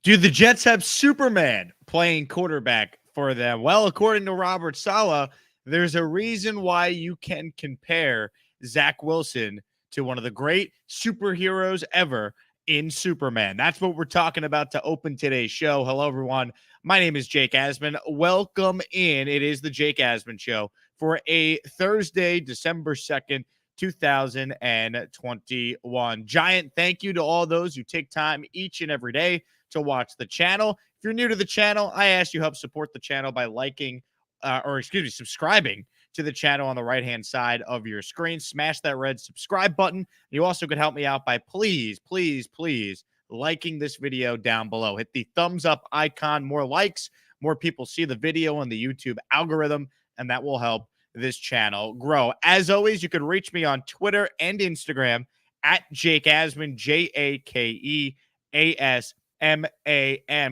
Do the Jets have Superman playing quarterback for them? Well, according to Robert Saleh, there's a reason why you can compare Zach Wilson to one of the great superheroes ever in Superman. That's what we're talking about to open today's show. Hello, everyone. My name is Jake Asman. Welcome in. It is the Jake Asman Show for a Thursday, December 2nd, 2021. Giant thank you to all those who take time each and every day to watch the channel. If you're new to the channel, I ask you help support the channel by subscribing to the channel on the right-hand side of your screen. Smash that red subscribe button. You also could help me out by please liking this video down below. Hit the thumbs up icon. More likes, more people see the video on the YouTube algorithm, and that will help this channel grow. As always, you can reach me on Twitter and Instagram at Jake Asman, JakeAsman.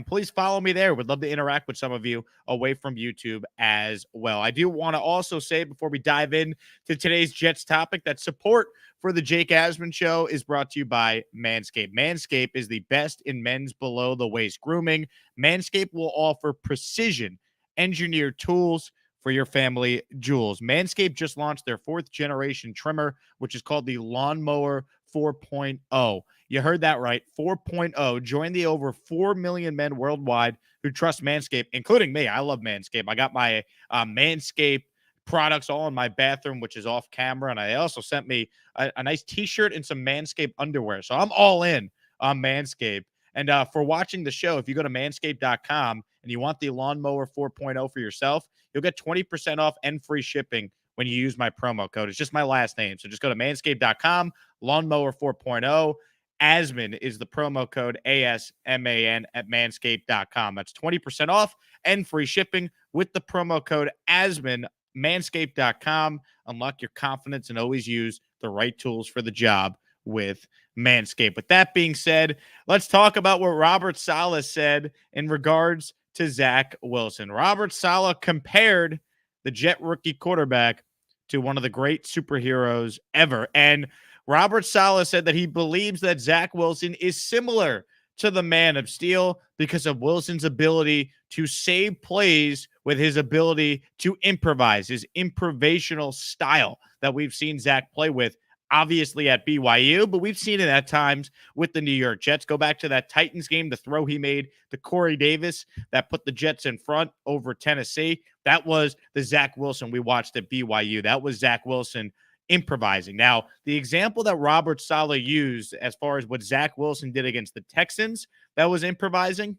Please follow me there. Would love to interact with some of you away from YouTube as well. I do want to also say before we dive in to today's Jets topic that support for the Jake Asman Show is brought to you by Manscaped. Manscaped is the best in men's below the waist grooming. Manscaped will offer precision engineered tools for your family jewels. Manscaped just launched their 4th generation trimmer, which is called the Lawnmower 4.0. You heard that right, 4.0. Join the over 4 million men worldwide who trust Manscaped, including me. I love Manscaped. I got my Manscaped products all in my bathroom, which is off camera, and I also sent me a nice t-shirt and some Manscaped underwear. So I'm all in on Manscaped. And for watching the show, if you go to manscaped.com and you want the Lawnmower 4.0 for yourself, you'll get 20% off and free shipping when you use my promo code. It's just my last name. So just go to manscaped.com, Lawnmower 4.0. Asman is the promo code, ASMAN, at manscaped.com. That's 20% off and free shipping with the promo code Asman, manscaped.com. Unlock your confidence and always use the right tools for the job with Manscaped. With that being said, let's talk about what Robert Saleh said in regards to Zach Wilson. Robert Saleh compared the Jet rookie quarterback to one of the great superheroes ever. And Robert Saleh said that he believes that Zach Wilson is similar to the Man of Steel because of Wilson's ability to save plays with his ability to improvise, his improvisational style that we've seen Zach play with, obviously at BYU, but we've seen it at times with the New York Jets. Go back to that Titans game, the throw he made to Corey Davis that put the Jets in front over Tennessee. That was the Zach Wilson we watched at BYU. That was Zach Wilson improvising. Now, the example that Robert Saleh used as far as what Zach Wilson did against the Texans that was improvising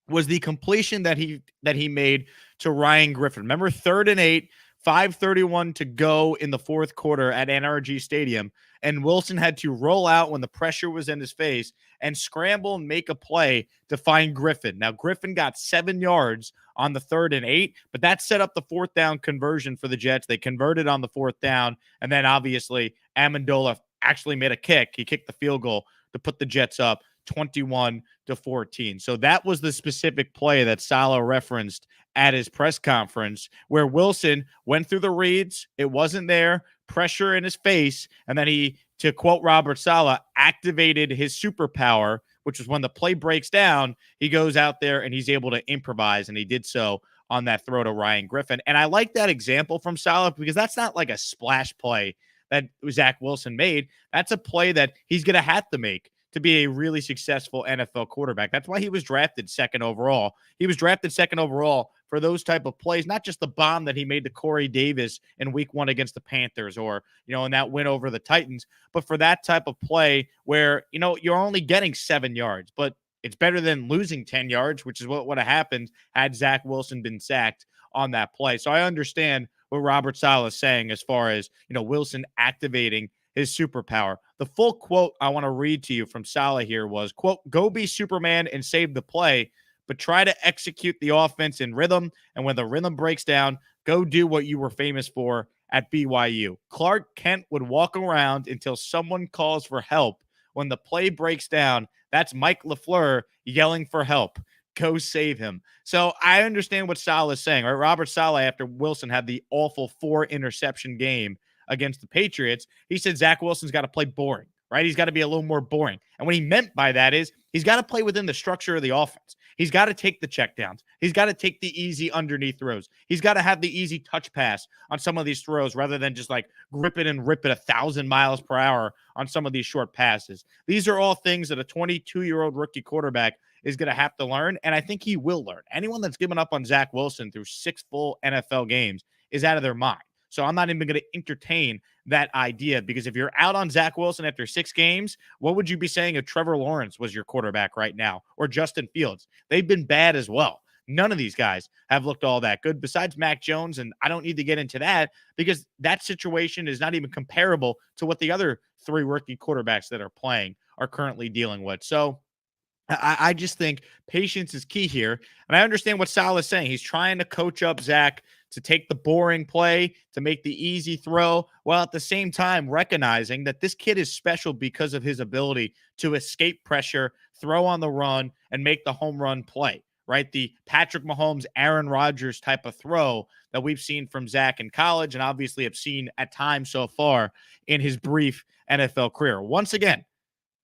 was the completion that he made to Ryan Griffin. Remember, 3rd and 8, 5:31 to go in the 4th quarter at NRG Stadium, and Wilson had to roll out when the pressure was in his face and scramble and make a play to find Griffin. Now, Griffin got 7 yards on the 3rd and 8, but that set up the 4th down conversion for the Jets. They converted on the 4th down, and then obviously Amendola actually made a kick. He kicked the field goal to put the Jets up 21-14. So that was the specific play that Saleh referenced at his press conference, where Wilson went through the reads. It wasn't there, pressure in his face. And then he, to quote Robert Saleh, activated his superpower, which was when the play breaks down, he goes out there and he's able to improvise. And he did so on that throw to Ryan Griffin. And I like that example from Saleh because that's not like a splash play that Zach Wilson made. That's a play that he's going to have to make to be a really successful NFL quarterback. That's why he was drafted 2nd overall. He was drafted 2nd overall for those type of plays, not just the bomb that he made to Corey Davis in week 1 against the Panthers or, in that win over the Titans, but for that type of play where, you're only getting 7 yards, but it's better than losing 10 yards, which is what would have happened had Zach Wilson been sacked on that play. So I understand what Robert Saleh is saying as far as, Wilson activating his superpower. The full quote I want to read to you from Saleh here was, quote, "Go be Superman and save the play, but try to execute the offense in rhythm. And when the rhythm breaks down, go do what you were famous for at BYU. Clark Kent would walk around until someone calls for help. When the play breaks down, that's Mike LaFleur yelling for help. Go save him." So I understand what Saleh is saying, right? Robert Saleh, after Wilson had the awful 4-interception game against the Patriots, he said Zach Wilson's got to play boring, right? He's got to be a little more boring. And what he meant by that is He's got to play within the structure of the offense. He's got to take the checkdowns. He's got to take the easy underneath throws. He's got to have the easy touch pass on some of these throws rather than just like grip it and rip it 1,000 miles per hour on some of these short passes. These are all things that a 22-year-old rookie quarterback is going to have to learn, and I think he will learn. Anyone that's given up on Zach Wilson through 6 full NFL games is out of their mind. So I'm not even going to entertain that idea, because if you're out on Zach Wilson after 6 games, what would you be saying if Trevor Lawrence was your quarterback right now, or Justin Fields? They've been bad as well. None of these guys have looked all that good besides Mac Jones, and I don't need to get into that because that situation is not even comparable to what the other 3 rookie quarterbacks that are playing are currently dealing with. So I just think patience is key here. And I understand what Saleh is saying. He's trying to coach up Zach to take the boring play, to make the easy throw, while at the same time recognizing that this kid is special because of his ability to escape pressure, throw on the run, and make the home run play, right? The Patrick Mahomes, Aaron Rodgers type of throw that we've seen from Zach in college and obviously have seen at times so far in his brief NFL career. Once again,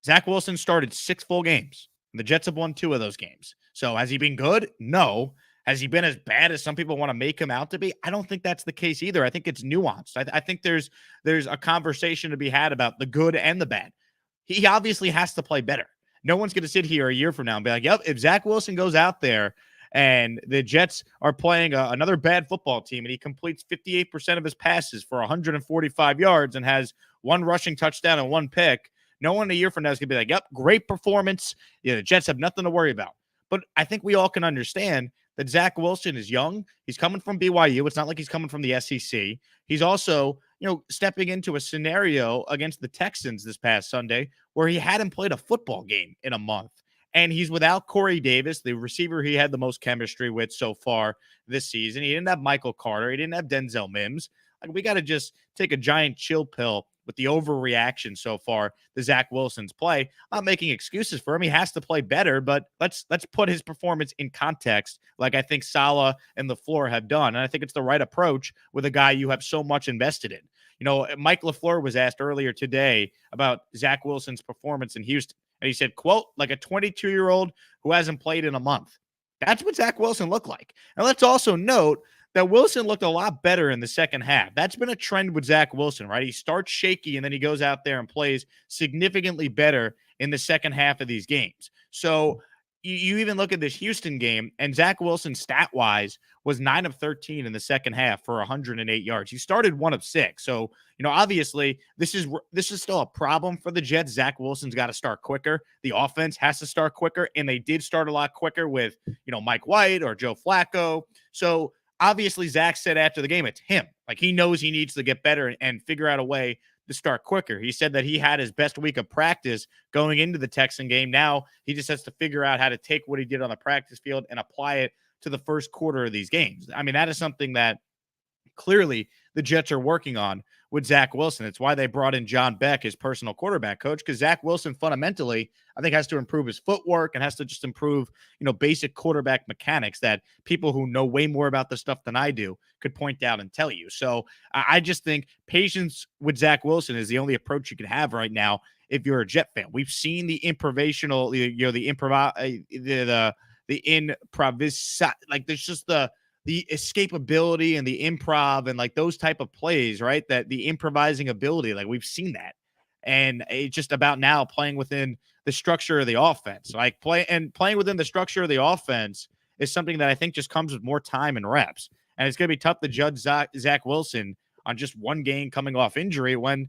Zach Wilson started 6 full games. The Jets have won 2 of those games. So has he been good? No. Has he been as bad as some people want to make him out to be? I don't think that's the case either. I think it's nuanced. I think there's a conversation to be had about the good and the bad. He obviously has to play better. No one's going to sit here a year from now and be like, yep, if Zach Wilson goes out there and the Jets are playing another bad football team and he completes 58% of his passes for 145 yards and has 1 rushing touchdown and 1 pick, no one a year from now is going to be like, yep, great performance. Yeah, the Jets have nothing to worry about. But I think we all can understand that Zach Wilson is young. He's coming from BYU. It's not like he's coming from the SEC. He's also, stepping into a scenario against the Texans this past Sunday where he hadn't played a football game in a month. And he's without Corey Davis, the receiver he had the most chemistry with so far this season. He didn't have Michael Carter. He didn't have Denzel Mims. Like, we got to just take a giant chill pill with the overreaction so far to Zach Wilson's play. I'm not making excuses for him. He has to play better, but let's put his performance in context, like I think Saleh and LaFleur have done. And I think it's the right approach with a guy you have so much invested in. Mike LaFleur was asked earlier today about Zach Wilson's performance in Houston. And he said, quote, like a 22-year-old who hasn't played in a month. That's what Zach Wilson looked like. And let's also note that Wilson looked a lot better in the second half. That's been a trend with Zach Wilson, right? He starts shaky and then he goes out there and plays significantly better in the second half of these games. So you even look at this Houston game, and Zach Wilson stat-wise was 9 of 13 in the second half for 108 yards. He started 1 of 6. So, obviously this is still a problem for the Jets. Zach Wilson's got to start quicker. The offense has to start quicker, and they did start a lot quicker with, Mike White or Joe Flacco. So obviously Zach said after the game, it's him. Like, he knows he needs to get better and figure out a way to start quicker. He said that he had his best week of practice going into the Texan game. Now he just has to figure out how to take what he did on the practice field and apply it to the first quarter of these games. I mean, that is something that clearly the Jets are working on with Zach Wilson. It's why they brought in John Beck, his personal quarterback coach, because Zach Wilson fundamentally, I think, has to improve his footwork and has to just improve, basic quarterback mechanics that people who know way more about this stuff than I do could point out and tell you. So I just think patience with Zach Wilson is the only approach you can have right now if you're a Jet fan. We've seen the improvisational, like there's just the escapability and the improv and like those type of plays, right? That the improvising ability, like we've seen that. And it's just about now playing within the structure of the offense. Like playing within the structure of the offense is something that I think just comes with more time and reps. And it's going to be tough to judge Zach Wilson on just one game coming off injury when,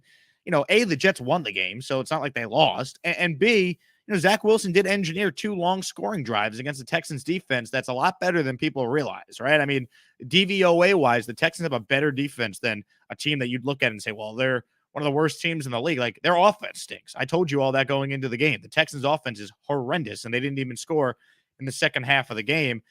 A, the Jets won the game, so it's not like they lost. And B, Zach Wilson did engineer 2 long scoring drives against the Texans defense. That's a lot better than people realize, right? I mean, DVOA wise, the Texans have a better defense than a team that you'd look at and say, well, they're one of the worst teams in the league. Like, their offense stinks. I told you all that going into the game. The Texans offense is horrendous, and they didn't even score in the second half of the game.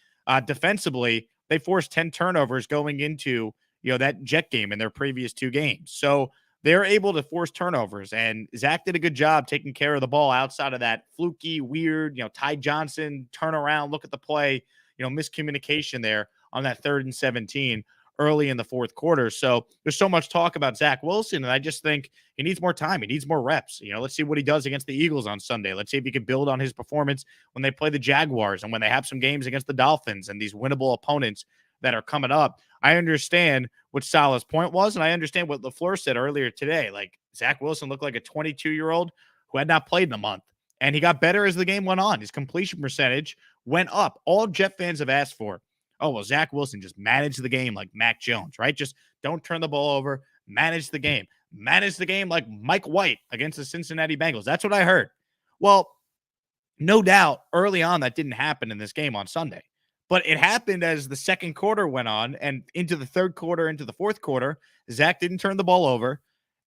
Defensively, they forced 10 turnovers going into, that Jet game in their previous 2 games. So they're able to force turnovers, and Zach did a good job taking care of the ball outside of that fluky, weird, Ty Johnson turnaround, look at the play, miscommunication there on that 3rd and 17 early in the fourth quarter. So there's so much talk about Zach Wilson, and I just think he needs more time. He needs more reps. Let's see what he does against the Eagles on Sunday. Let's see if he can build on his performance when they play the Jaguars and when they have some games against the Dolphins and these winnable opponents that are coming up. I understand what Saleh's point was, and I understand what LaFleur said earlier today. Like, Zach Wilson looked like a 22-year-old who had not played in a month, and he got better as the game went on. His completion percentage went up. All Jet fans have asked for. Oh, well, Zach Wilson just managed the game like Mac Jones, right? Just don't turn the ball over. Manage the game. Manage the game like Mike White against the Cincinnati Bengals. That's what I heard. Well, no doubt early on that didn't happen in this game on Sunday. But it happened as the second quarter went on and into the third quarter, into the fourth quarter. Zach didn't turn the ball over,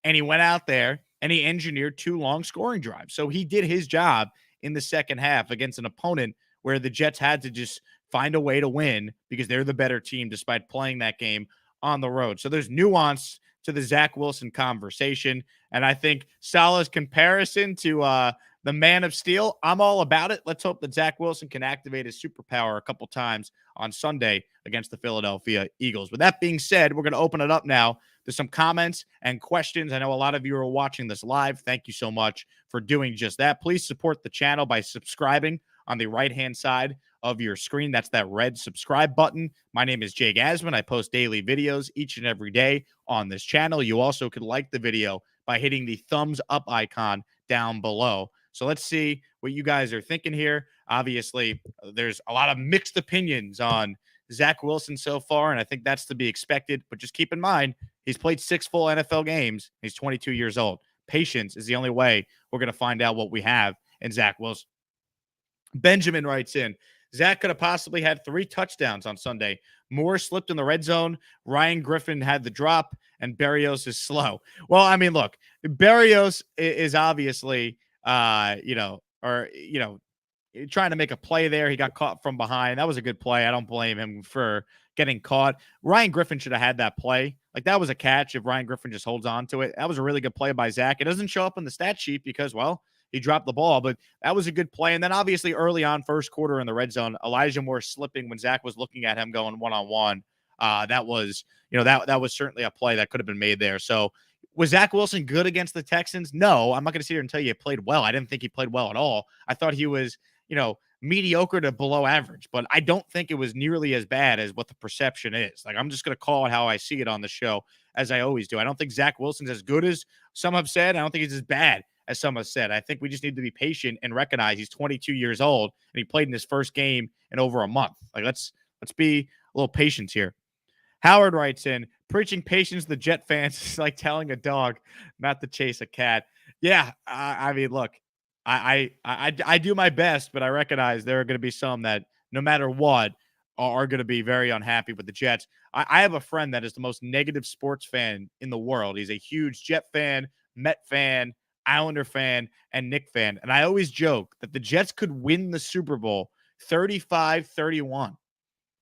and he went out there and he engineered 2 long scoring drives. So he did his job in the second half against an opponent where the Jets had to just find a way to win because they're the better team despite playing that game on the road. So there's nuance to the Zach Wilson conversation. And I think Saleh's comparison to the Man of Steel, I'm all about it. Let's hope that Zach Wilson can activate his superpower a couple times on Sunday against the Philadelphia Eagles. With that being said, we're going to open it up now to some comments and questions. I know a lot of you are watching this live. Thank you so much for doing just that. Please support the channel by subscribing on the right-hand side of your screen. That's that red subscribe button. My name is Jake Asman. I post daily videos each and every day on this channel. You also could like the video by hitting the thumbs up icon down below. So let's see what you guys are thinking here. Obviously, there's a lot of mixed opinions on Zach Wilson so far, and I think that's to be expected. But just keep in mind, he's played 6 full NFL games. He's 22 years old. Patience is the only way we're going to find out what we have in Zach Wilson. Benjamin writes in, Zach could have possibly had 3 touchdowns on Sunday. Moore slipped in the red zone. Ryan Griffin had the drop, and Berrios is slow. Well, I mean, look, Berrios is obviously, trying to make a play there. He got caught from behind. That was a good play. I don't blame him for getting caught. Ryan Griffin should have had that play. Like, that was a catch if Ryan Griffin just holds on to it. That was a really good play by Zach. It doesn't show up in the stat sheet because, well, he dropped the ball, but that was a good play. And then obviously early on, first quarter in the red zone, Elijah Moore slipping when Zach was looking at him going one-on-one. That was certainly a play that could have been made there. So was Zach Wilson good against the Texans? No, I'm not going to sit here and tell you he played well. I didn't think he played well at all. I thought he was, mediocre to below average, but I don't think it was nearly as bad as what the perception is. Like, I'm just going to call it how I see it on the show, as I always do. I don't think Zach Wilson's as good as some have said. I don't think he's as bad as some have said. I think we just need to be patient and recognize he's 22 years old and he played in his first game in over a month. Like, let's be a little patient here. Howard writes in, preaching patience to the Jet fans is like telling a dog not to chase a cat. Yeah, I mean, look, I do my best, but I recognize there are going to be some that, no matter what, are going to be very unhappy with the Jets. I have a friend that is the most negative sports fan in the world. He's a huge Jet fan, Met fan, Islander fan, and Knick fan. And I always joke that the Jets could win the Super Bowl 35-31.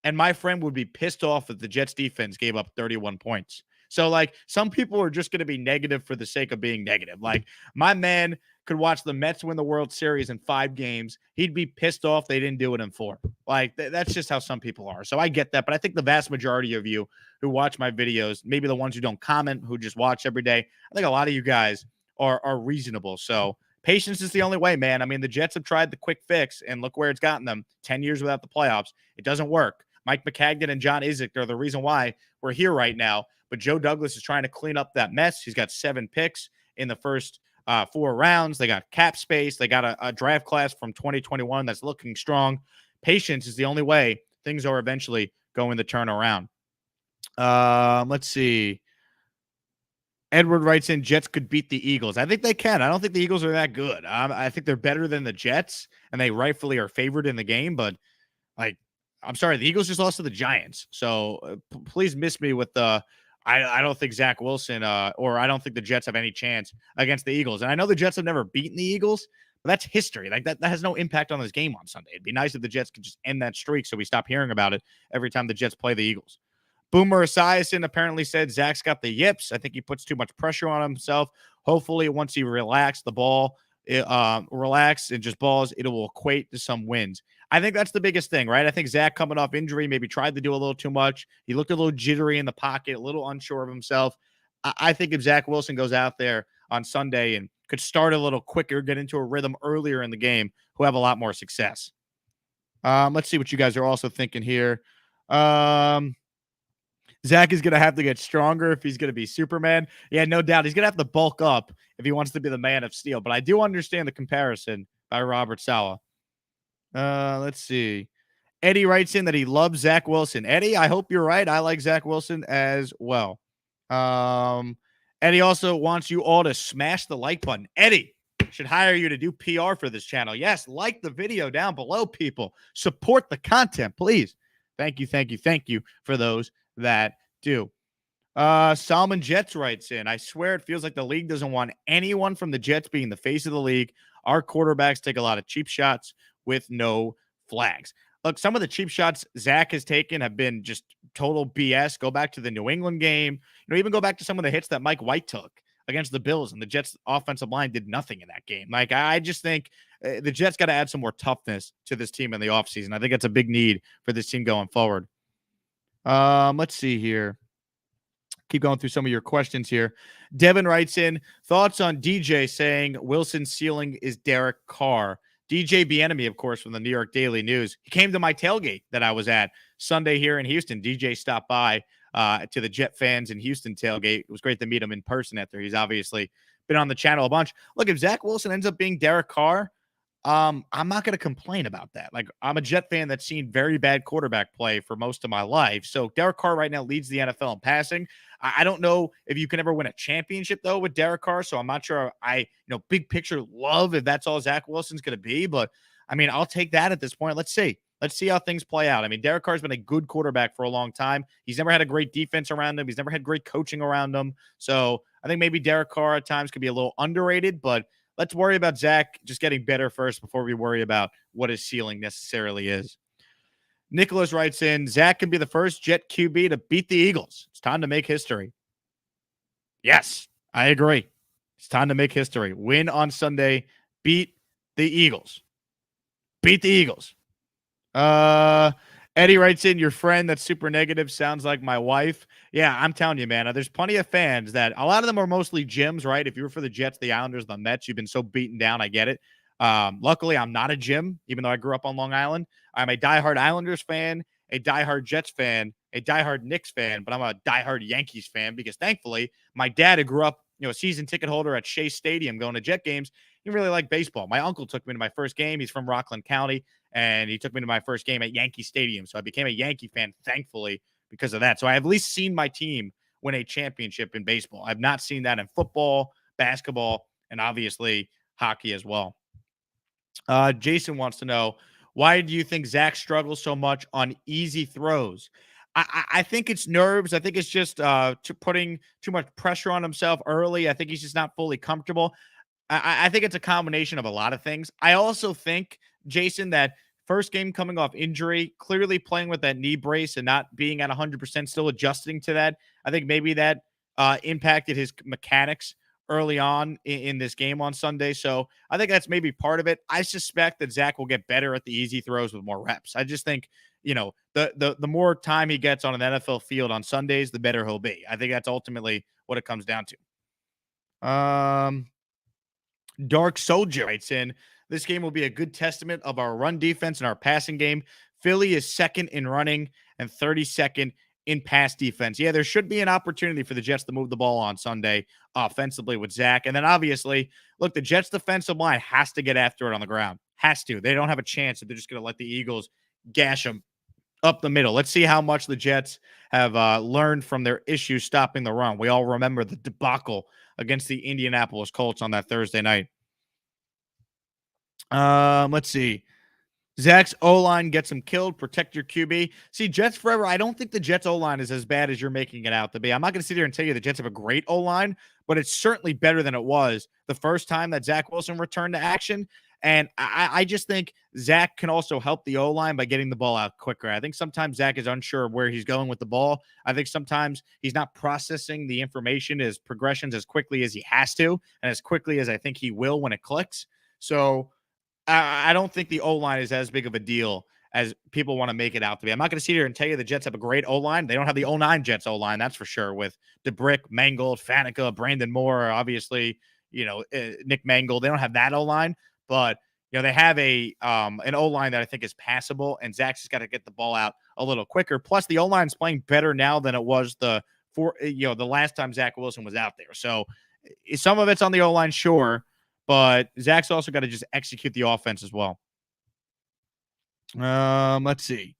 And my friend would be pissed off that the Jets defense gave up 31 points. So, like, some people are just going to be negative for the sake of being negative. Like, my man could watch the Mets win the World Series in 5 games. He'd be pissed off they didn't do it in 4. Like, that's just how some people are. So I get that. But I think the vast majority of you who watch my videos, maybe the ones who don't comment, who just watch every day, I think a lot of you guys are reasonable. So patience is the only way, man. I mean, the Jets have tried the quick fix, and look where it's gotten them. 10 years without the playoffs. It doesn't work. Mike McCagnon and John Izek are the reason why we're here right now. But Joe Douglas is trying to clean up that mess. He's got 7 picks in the first 4 rounds. They got cap space. They got a draft class from 2021 that's looking strong. Patience is the only way things are eventually going to turn around. Let's see. Edward writes in, Jets could beat the Eagles. I think they can. I don't think the Eagles are that good. I think they're better than the Jets, and they rightfully are favored in the game. But, like, I'm sorry, the Eagles just lost to the Giants. So please miss me with the I don't think Zach Wilson or I don't think the Jets have any chance against the Eagles. And I know the Jets have never beaten the Eagles, but that's history. Like, that has no impact on this game on Sunday. It'd be nice if the Jets could just end that streak so we stop hearing about it every time the Jets play the Eagles. Boomer Esiason apparently said Zach's got the yips. I think he puts too much pressure on himself. Hopefully, once he relaxes the ball, relax and just balls, it will equate to some wins. I think that's the biggest thing, right? I think Zach coming off injury maybe tried to do a little too much. He looked a little jittery in the pocket, a little unsure of himself. I think if Zach Wilson goes out there on Sunday and could start a little quicker, get into a rhythm earlier in the game, he'll have a lot more success. Let's see what you guys are also thinking here. Um, Zach is going to have to get stronger if he's going to be Superman. Yeah, no doubt. He's going to have to bulk up if he wants to be the Man of Steel. But I do understand the comparison by Robert Saleh. Let's see. Eddie writes in that he loves Zach Wilson. Eddie, I hope you're right. I like Zach Wilson as well. Um, Eddie also wants you all to smash the like button. Eddie should hire you to do PR for this channel. Yes, like the video down below, people. Support the content, please. Thank you, thank you, thank you for those that do. Salman Jets writes in, I swear it feels like the league doesn't want anyone from the Jets being the face of the league. Our quarterbacks take a lot of cheap shots with no flags. Look, some of the cheap shots Zach has taken have been just total BS. Go back to the New England game. Even go back to some of the hits that Mike White took against the Bills, and the Jets offensive line did nothing in that game. Like, I just think the Jets got to add some more toughness to this team in the offseason. I think it's a big need for this team going forward. Let's see here. Keep going through some of your questions here. Devin writes in, thoughts on DJ saying Wilson's ceiling is Derek Carr. DJ Bieniemy, of course, from the New York Daily News. He came to my tailgate that I was at Sunday here in Houston. DJ stopped by to the Jet fans in Houston tailgate. It was great to meet him in person after he's obviously been on the channel a bunch. Look, if Zach Wilson ends up being Derek Carr, I'm not going to complain about that. Like, I'm a Jet fan that's seen very bad quarterback play for most of my life. So Derek Carr right now leads the NFL in passing. I don't know if you can ever win a championship, though, with Derek Carr. So I'm not sure big picture love if that's all Zach Wilson's going to be. But, I mean, I'll take that at this point. Let's see. Let's see how things play out. I mean, Derek Carr's been a good quarterback for a long time. He's never had a great defense around him. He's never had great coaching around him. So I think maybe Derek Carr at times could be a little underrated, but let's worry about Zach just getting better first before we worry about what his ceiling necessarily is. Nicholas writes in, Zach can be the first Jet QB to beat the Eagles. It's time to make history. Yes, I agree. It's time to make history. Win on Sunday. Beat the Eagles. Beat the Eagles. Eddie writes in, your friend that's super negative sounds like my wife. Yeah, I'm telling you, man, there's plenty of fans that a lot of them are mostly Jims, right? If you were for the Jets, the Islanders, the Mets, you've been so beaten down. I get it. Luckily, I'm not a Jim, even though I grew up on Long Island. I'm a diehard Islanders fan, a diehard Jets fan, a diehard Knicks fan, but I'm a diehard Yankees fan because thankfully my dad, who grew up, a season ticket holder at Shea Stadium going to Jet games, he really liked baseball. My uncle took me to my first game. He's from Rockland County, and he took me to my first game at Yankee Stadium. So I became a Yankee fan, thankfully, because of that. So I have at least seen my team win a championship in baseball. I've not seen that in football, basketball, and obviously hockey as well. Jason wants to know, why do you think Zach struggles so much on easy throws? I think it's nerves. I think it's just putting too much pressure on himself early. I think he's just not fully comfortable. I think it's a combination of a lot of things. I also think, Jason, that first game coming off injury, clearly playing with that knee brace and not being at 100%, still adjusting to that. I think maybe that impacted his mechanics early on in this game on Sunday. So I think that's maybe part of it. I suspect that Zach will get better at the easy throws with more reps. I just think, the more time he gets on an NFL field on Sundays, the better he'll be. I think that's ultimately what it comes down to. Dark Soldier writes in, this game will be a good testament of our run defense and our passing game. Philly is second in running and 32nd in pass defense. Yeah, there should be an opportunity for the Jets to move the ball on Sunday offensively with Zach. And then obviously, look, the Jets defensive line has to get after it on the ground. Has to. They don't have a chance if they're just going to let the Eagles gash them up the middle. Let's see how much the Jets have learned from their issues stopping the run. We all remember the debacle against the Indianapolis Colts on that Thursday night. Let's see. Zach's O-line gets him killed. Protect your QB. See, Jets forever. I don't think the Jets O-line is as bad as you're making it out to be. I'm not going to sit here and tell you the Jets have a great O-line, but it's certainly better than it was the first time that Zach Wilson returned to action. And I just think Zach can also help the O-line by getting the ball out quicker. I think sometimes Zach is unsure of where he's going with the ball. I think sometimes he's not processing the information, his progressions as quickly as he has to and as quickly as I think he will when it clicks. So I don't think the O-line is as big of a deal as people want to make it out to be. I'm not going to sit here and tell you the Jets have a great O-line. They don't have the '09 Jets O-line, that's for sure, with DeBrick, Mangold, Faneca, Brandon Moore, obviously, Nick Mangold. They don't have that O-line, but they have an O-line that I think is passable, and Zach's just got to get the ball out a little quicker. Plus, the O-line's playing better now than it was the last time Zach Wilson was out there. So some of it's on the O-line, sure, but Zach's also got to just execute the offense as well. Let's see.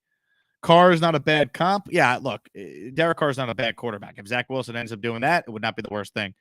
Carr is not a bad comp. Yeah, look, Derek Carr is not a bad quarterback. If Zach Wilson ends up doing that, it would not be the worst thing.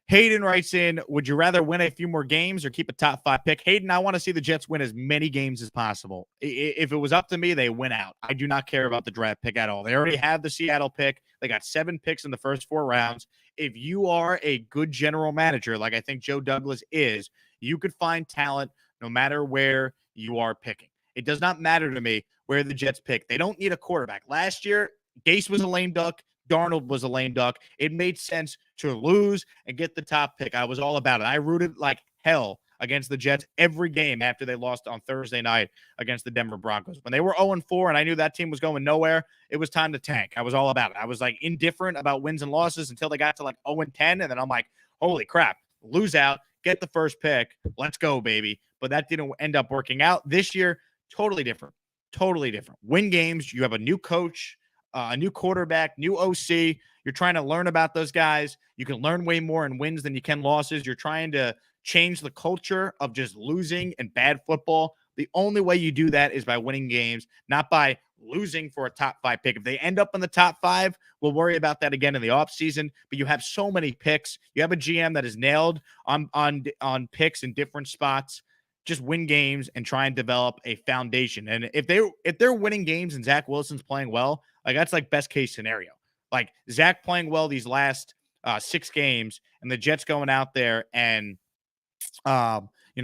Hayden writes in, would you rather win a few more games or keep a top 5 pick? Hayden, I want to see the Jets win as many games as possible. If it was up to me, they win out. I do not care about the draft pick at all. They already have the Seattle pick. They got 7 picks in the first 4 rounds. If you are a good general manager, like I think Joe Douglas is, you could find talent no matter where you are picking. It does not matter to me where the Jets pick. They don't need a quarterback. Last year, Gase was a lame duck. Darnold was a lame duck. It made sense to lose and get the top pick. I was all about it. I rooted like hell against the Jets every game after they lost on Thursday night against the Denver Broncos. When they were 0-4 and I knew that team was going nowhere, it was time to tank. I was all about it. I was like indifferent about wins and losses until they got to like 0-10, and then I'm like, holy crap, lose out, get the first pick, let's go, baby. But that didn't end up working out. This year, totally different. Totally different. Win games. You have a new coach, a new quarterback, new OC. You're trying to learn about those guys. You can learn way more in wins than you can losses. You're trying to change the culture of just losing and bad football. The only way you do that is by winning games, not by losing for a top 5 pick. If they end up in the top 5, we'll worry about that again in the offseason. But you have so many picks. You have a GM that is nailed on picks in different spots. Just win games and try and develop a foundation. And if they're winning games and Zach Wilson's playing well, like that's like best case scenario. Like Zach playing well these last 6 games, and the Jets going out there and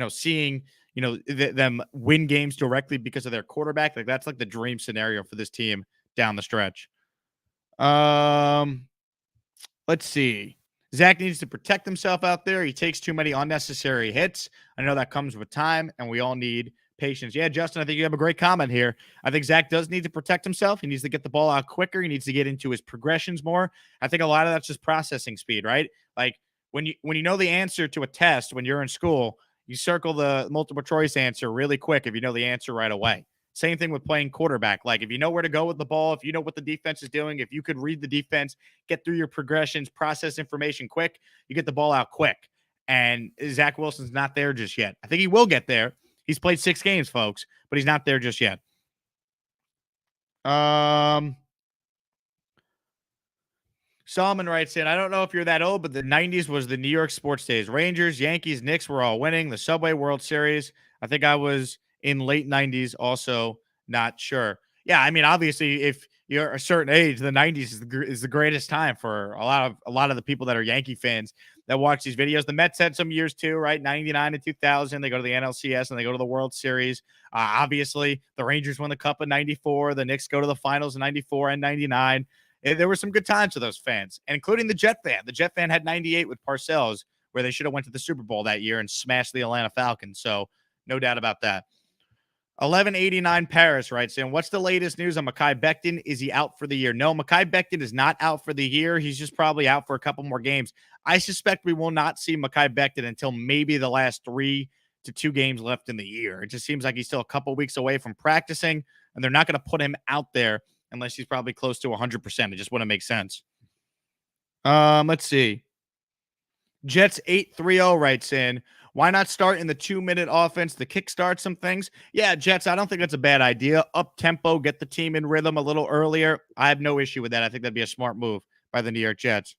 seeing them win games directly because of their quarterback. Like that's like the dream scenario for this team down the stretch. Let's see. Zach needs to protect himself out there. He takes too many unnecessary hits. I know that comes with time, and we all need patience. Yeah, Justin, I think you have a great comment here. I think Zach does need to protect himself. He needs to get the ball out quicker. He needs to get into his progressions more. I think a lot of that's just processing speed, right? Like when you know the answer to a test when you're in school, you circle the multiple choice answer really quick if you know the answer right away. Same thing with playing quarterback. Like if you know where to go with the ball, if you know what the defense is doing, if you could read the defense, get through your progressions, process information quick, you get the ball out quick. And Zach Wilson's not there just yet. I think he will get there. He's played 6 games, folks, but he's not there just yet. Solomon writes in, I don't know if you're that old, but the 90s was the New York sports days. Rangers, Yankees, Knicks were all winning. The Subway World Series. I think I was in late 90s, also not sure. Yeah, I mean, obviously, if you're a certain age, the 90s is the greatest time for a lot of the people that are Yankee fans that watch these videos. The Mets had some years too, right? 99 and 2000, they go to the NLCS and they go to the World Series. Obviously, the Rangers won the Cup in 94. The Knicks go to the finals in 94 and 99. There were some good times for those fans, including the Jet fan. The Jet fan had 98 with Parcells, where they should have went to the Super Bowl that year and smashed the Atlanta Falcons. So no doubt about that. 1189 Paris writes in, what's the latest news on Mekhi Becton? Is he out for the year? No, Mekhi Becton is not out for the year. He's just probably out for a couple more games. I suspect we will not see Mekhi Becton until maybe the last 3 to 2 games left in the year. It just seems like he's still a couple weeks away from practicing, and they're not going to put him out there unless he's probably close to 100%. It just wouldn't make sense. Let's see. Jets 830 writes in, why not start in the 2-minute offense to kickstart some things? Yeah, Jets, I don't think that's a bad idea. Up tempo, get the team in rhythm a little earlier. I have no issue with that. I think that'd be a smart move by the New York Jets.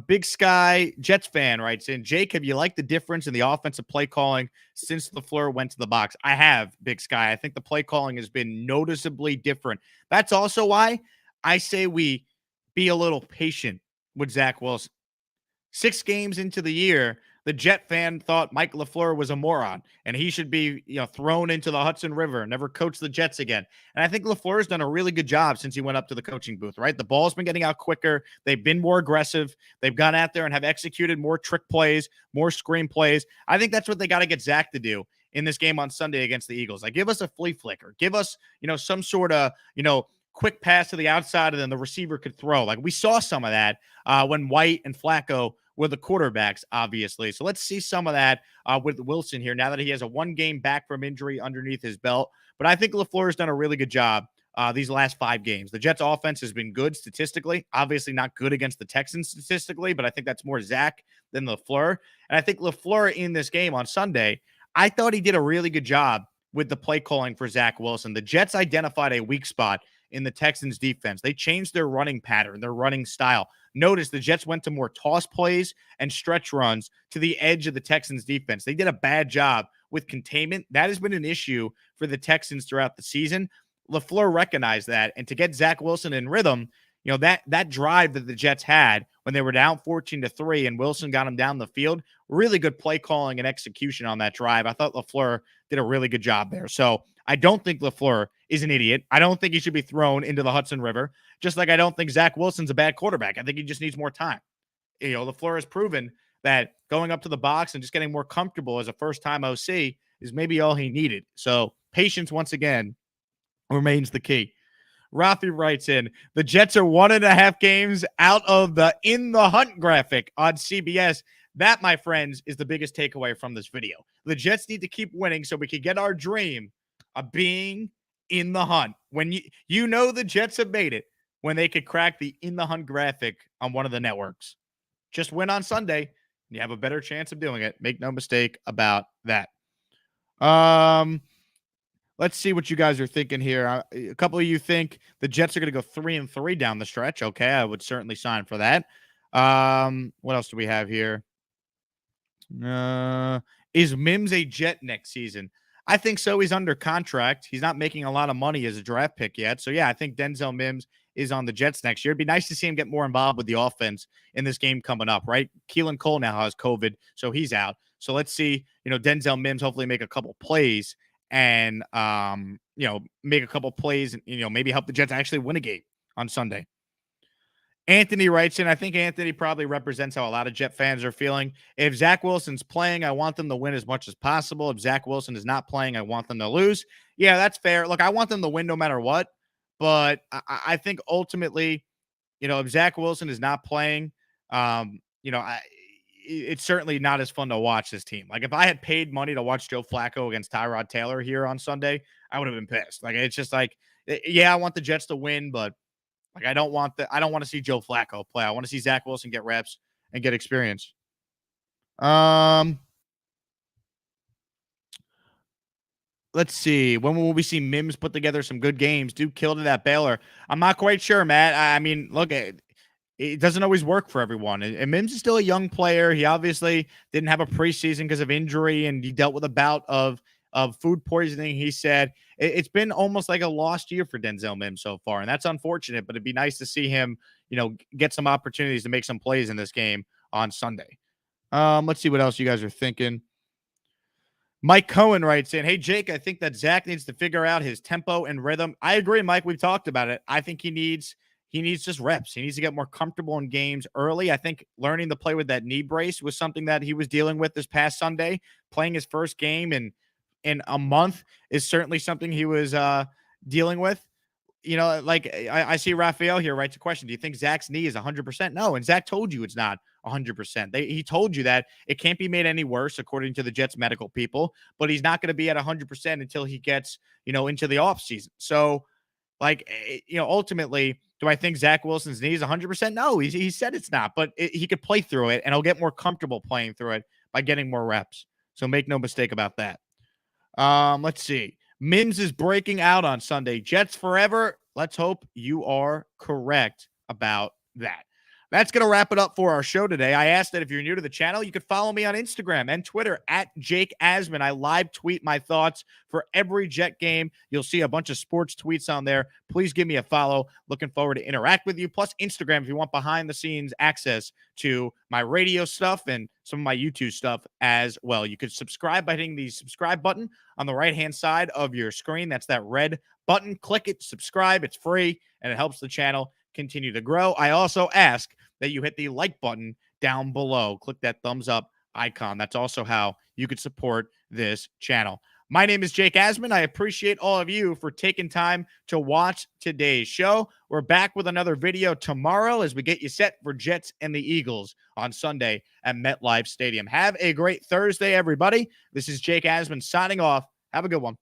Big Sky Jets fan writes in, Jake, have you liked the difference in the offensive play calling since LaFleur went to the box? I have, Big Sky. I think the play calling has been noticeably different. That's also why I say we be a little patient with Zach Wilson. 6 games into the year, the Jet fan thought Mike LaFleur was a moron and he should be, thrown into the Hudson River and never coach the Jets again. And I think LaFleur's done a really good job since he went up to the coaching booth, right? The ball's been getting out quicker. They've been more aggressive. They've gone out there and have executed more trick plays, more screen plays. I think that's what they got to get Zach to do in this game on Sunday against the Eagles. Like, give us a flea flicker. Give us, some sort of, quick pass to the outside and then the receiver could throw. Like, we saw some of that when White and Flacco were the quarterbacks, obviously. So let's see some of that with Wilson here now that he has a one game back from injury underneath his belt. But I think LaFleur has done a really good job these last 5 games. The Jets offense has been good statistically, obviously not good against the Texans statistically, but I think that's more Zach than LaFleur. And I think LaFleur in this game on Sunday, I thought he did a really good job with the play calling for Zach Wilson. The Jets identified a weak spot in the Texans defense. They changed their running pattern, their running style. Notice the Jets went to more toss plays and stretch runs to the edge of the Texans defense. They did a bad job with containment. That has been an issue for the Texans throughout the season. LaFleur recognized that. And to get Zach Wilson in rhythm, that drive that the Jets had when they were down 14-3 and Wilson got him down the field, really good play calling and execution on that drive. I thought LaFleur did a really good job there. So I don't think LaFleur is an idiot. I don't think he should be thrown into the Hudson River, just like I don't think Zach Wilson's a bad quarterback. I think he just needs more time. LaFleur has proven that going up to the box and just getting more comfortable as a first-time OC is maybe all he needed. So patience, once again, remains the key. Rafi writes in, the Jets are 1.5 games out of the In the Hunt graphic on CBS. That, my friends, is the biggest takeaway from this video. The Jets need to keep winning so we can get our dream of being in the hunt. When the Jets have made it when they could crack the In the Hunt graphic on one of the networks. Just win on Sunday, and you have a better chance of doing it. Make no mistake about that. Let's see what you guys are thinking here. A couple of you think the Jets are going to go 3-3 down the stretch. Okay, I would certainly sign for that. What else do we have here? Is Mims a Jet next season? I think so. He's under contract. He's not making a lot of money as a draft pick yet. So, yeah, I think Denzel Mims is on the Jets next year. It'd be nice to see him get more involved with the offense in this game coming up, right? Keelan Cole now has COVID, so he's out. So let's see, Denzel Mims hopefully make a couple plays and, make a couple plays and, maybe help the Jets actually win a game on Sunday. Anthony writes in, I think Anthony probably represents how a lot of Jet fans are feeling. If Zach Wilson's playing, I want them to win as much as possible. If Zach Wilson is not playing, I want them to lose. Yeah, that's fair. Look, I want them to win no matter what. But I think ultimately, if Zach Wilson is not playing, it's certainly not as fun to watch this team. Like, if I had paid money to watch Joe Flacco against Tyrod Taylor here on Sunday, I would have been pissed. Like, it's just like, yeah, I want the Jets to win, but like, I don't want to see Joe Flacco play. I want to see Zach Wilson get reps and get experience. Let's see. When will we see Mims put together some good games? Duke killed it at Baylor. I'm not quite sure, Matt. I mean, look, it doesn't always work for everyone. And Mims is still a young player. He obviously didn't have a preseason because of injury, and he dealt with a bout of food poisoning. He said it's been almost like a lost year for Denzel Mims so far, and that's unfortunate. But it'd be nice to see him, get some opportunities to make some plays in this game on Sunday. Let's see what else you guys are thinking. Mike Cohen writes in, hey, Jake, I think that Zach needs to figure out his tempo and rhythm. I agree, Mike. We've talked about it. I think he needs just reps. He needs to get more comfortable in games early. I think learning to play with that knee brace was something that he was dealing with this past Sunday. Playing his first game in a month is certainly something he was dealing with. I see Raphael here writes a question. Do you think Zach's knee is 100%? No, and Zach told you it's not 100%. He told you that it can't be made any worse, according to the Jets medical people, but he's not going to be at 100% until he gets, into the offseason. So, ultimately, do I think Zach Wilson's knee is 100%? No, he said it's not, but he could play through it, and he'll get more comfortable playing through it by getting more reps. So make no mistake about that. Let's see. Mims is breaking out on Sunday. Jets forever. Let's hope you are correct about that. That's going to wrap it up for our show today. I asked that if you're new to the channel, you could follow me on Instagram and Twitter at Jake Asman. I live tweet my thoughts for every Jet game. You'll see a bunch of sports tweets on there. Please give me a follow. Looking forward to interact with you. Plus Instagram if you want behind the scenes access to my radio stuff and some of my YouTube stuff as well. You could subscribe by hitting the subscribe button on the right-hand side of your screen. That's that red button. Click it, subscribe. It's free, and it helps the channel continue to grow. I also ask that you hit the like button down below. Click that thumbs up icon. That's also how you could support this channel. My name is Jake Asman. I appreciate all of you for taking time to watch today's show. We're back with another video tomorrow as we get you set for Jets and the Eagles on Sunday at MetLife Stadium. Have a great Thursday, everybody. This is Jake Asman signing off. Have a good one.